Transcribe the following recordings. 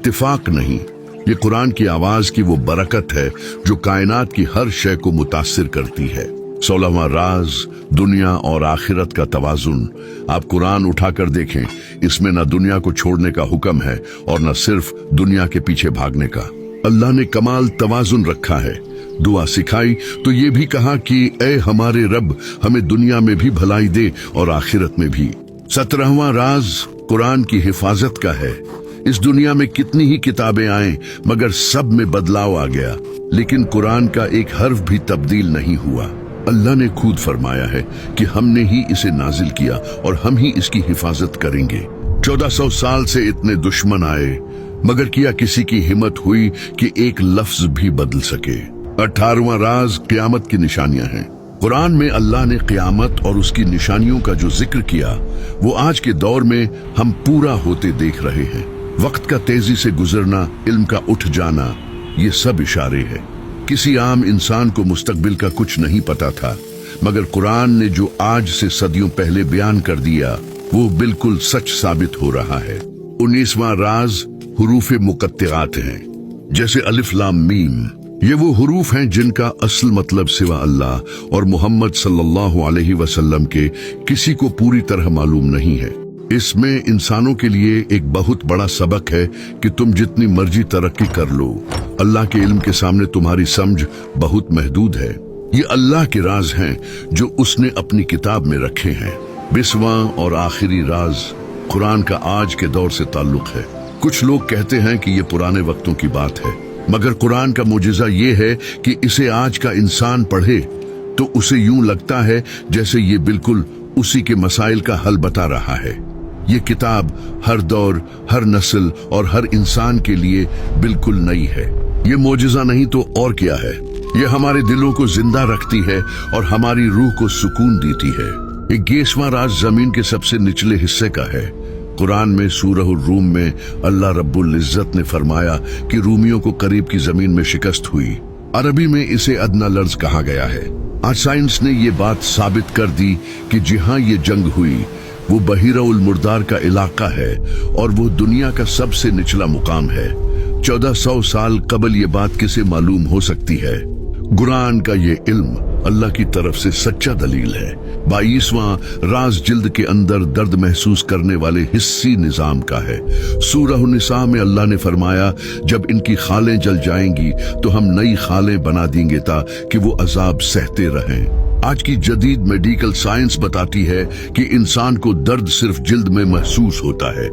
इत्तिफाक नहीं, ये कुरान की आवाज की वो बरकत है जो कायनात की हर शय को मुतासिर करती है। 16वां राज, दुनिया और आखिरत का तवाजुन। आप कुरान उठाकर देखें, इसमें न दुनिया को छोड़ने का हुक्म है और न सिर्फ दुनिया के पीछे भागने का। अल्लाह ने कमाल तवाजुन रखा है। दुआ सिखाई तो ये भी कहा कि ऐ हमारे रब, हमें दुनिया में भी भलाई दे और आखिरत में भी। 17वां राज कुरान की हिफाजत का है। इस दुनिया में कितनी ही किताबें आए मगर सब में बदलाव आ गया, लेकिन कुरान का एक हर्फ भी तब्दील नहीं हुआ। अल्लाह ने खुद फरमाया है कि हमने ही इसे नाजिल किया और हम ही इसकी हिफाजत करेंगे। 1400 साल से इतने दुश्मन आए मगर किया किसी की हिम्मत हुई कि एक लफ्ज भी बदल सके। 18वां राज क़यामत की निशानियां हैं। कुरान में अल्लाह ने क़यामत और उसकी निशानियों का जो जिक्र किया वो आज के दौर में हम पूरा होते देख रहे हैं। वक्त का तेजी से गुजरना, इल्म का उठ जाना, ये सब इशारे हैं। किसी आम इंसान को मुस्तकबिल का कुछ नहीं पता था, मगर कुरान ने जो आज से सदियों पहले बयान कर दिया वो बिल्कुल सच साबित हो रहा है। 19वां राज हुरूफ मुकत्तिआत हैं, जैसे अलिफ लाम मीम। ये वो हुरूफ हैं जिनका असल मतलब सिवा अल्लाह और मोहम्मद सल्लल्लाहु अलैहि वसल्लम के किसी को पूरी तरह मालूम नहीं है। इसमें इंसानों के लिए एक बहुत बड़ा सबक है कि तुम जितनी मर्जी तरक्की कर लो, अल्लाह के इल्म के सामने तुम्हारी समझ बहुत महदूद है। ये अल्लाह के राज हैं जो उसने अपनी किताब में रखे हैं। 20वां और आखिरी राज कुरान का आज के दौर से ताल्लुक है। कुछ लोग कहते हैं कि ये पुराने वक्तों की बात है, मगर कुरान का मुजिजा ये है कि इसे आज का इंसान पढ़े तो उसे यूं लगता है जैसे ये बिल्कुल उसी के मसाइल का हल बता रहा है। ये किताब हर दौर, हर नस्ल और हर इंसान के लिए बिल्कुल नई है। ये मोजिजा नहीं तो और क्या है। ये हमारे दिलों को जिंदा रखती है और हमारी रूह को सुकून देती है। 21वां राज जमीन के सबसे निचले हिस्से का है। कुरान में सूरह रूम में अल्लाह रब्बुल इज्जत ने फरमाया कि रूमियों को करीब की जमीन में शिकस्त हुई। अरबी में इसे अदना लर्ज कहा गया है। आज साइंस ने ये बात साबित कर दी कि जहां ये जंग हुई वो बहीरा-उल मुर्दार का इलाका है और वो दुनिया का सबसे निचला मुकाम है। 1400 साल कबल ये बात किसे मालूम हो सकती है। कुरान का ये इल्म अल्लाह की तरफ से सच्चा दलील है। 22वां राज जिल्द के अंदर दर्द महसूस करने वाले हिस्सी निजाम का है। सूरह निसा में अल्लाह ने फरमाया, जब इनकी खालें जल जाएंगी तो हम नई खालें बना देंगे ताकि वो अजाब सहते रहें। आज की जदीद मेडिकल साइंस बताती है कि इंसान को दर्द सिर्फ जिल्द में महसूस होता है।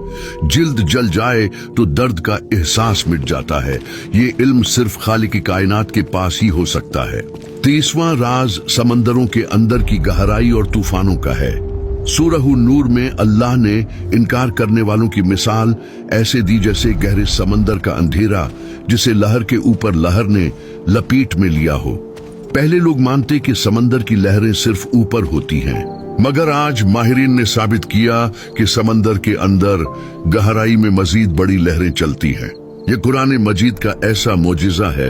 जिल्द जल जाए तो दर्द का एहसास मिट जाता है। ये इल्म सिर्फ खालिक की कायनात के पास ही हो सकता है। 30वां राज समंदरों के अंदर की गहराई और तूफानों का है। सूरह नूर में अल्लाह ने इनकार करने वालों की मिसाल ऐसे दी जैसे गहरे समंदर का अंधेरा जिसे लहर के ऊपर लहर ने लपेट में लिया हो। पहले लोग मानते कि समंदर की लहरें सिर्फ ऊपर होती हैं, मगर आज माहिरीन ने साबित किया कि समंदर के अंदर गहराई में मजीद बड़ी लहरें चलती हैं। ये कुरान मजीद का ऐसा मोजिजा है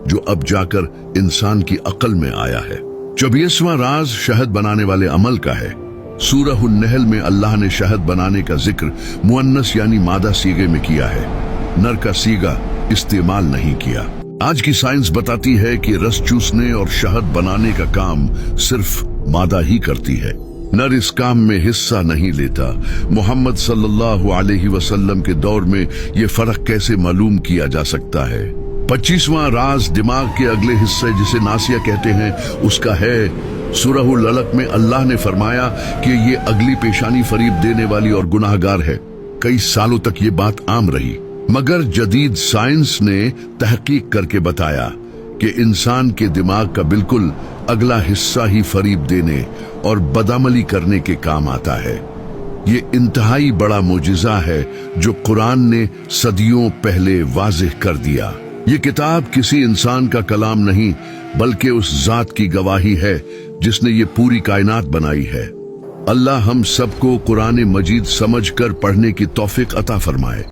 जो अब जाकर इंसान की अक्ल में आया है। 24वां राज शहद बनाने वाले अमल का है। सूरह नहल में अल्लाह ने शहद बनाने का जिक्र मुअन्नस यानी मादा सीगे में किया है, नर का सीगा इस्तेमाल नहीं किया। आज की साइंस बताती है कि रस चूसने और शहद बनाने का काम सिर्फ मादा ही करती है, नर इस काम में हिस्सा नहीं लेता। मोहम्मद सल्लल्लाहु अलैहि वसल्लम के दौर में ये फर्क कैसे मालूम किया जा सकता है। 25वां राज दिमाग के अगले हिस्से जिसे नासिया कहते हैं उसका है। सूरह ललक में अल्लाह ने फरमाया कि ये अगली पेशानी फरीब देने वाली और गुनाहगार है। कई सालों तक ये बात आम रही, मगर जदीद साइंस ने तहकीक करके बताया कि इंसान के दिमाग का बिल्कुल अगला हिस्सा ही फरीब देने और बदअमली करने के काम आता है। ये इंतहाई बड़ा मोजिजा है जो कुरान ने सदियों पहले वाज़ेह कर दिया। ये किताब किसी इंसान का कलाम नहीं बल्कि उस जात की गवाही है जिसने ये पूरी कायनात बनाई है। अल्लाह हम सबको कुरान मजीद समझकर पढ़ने की तौफीक अता फरमाए।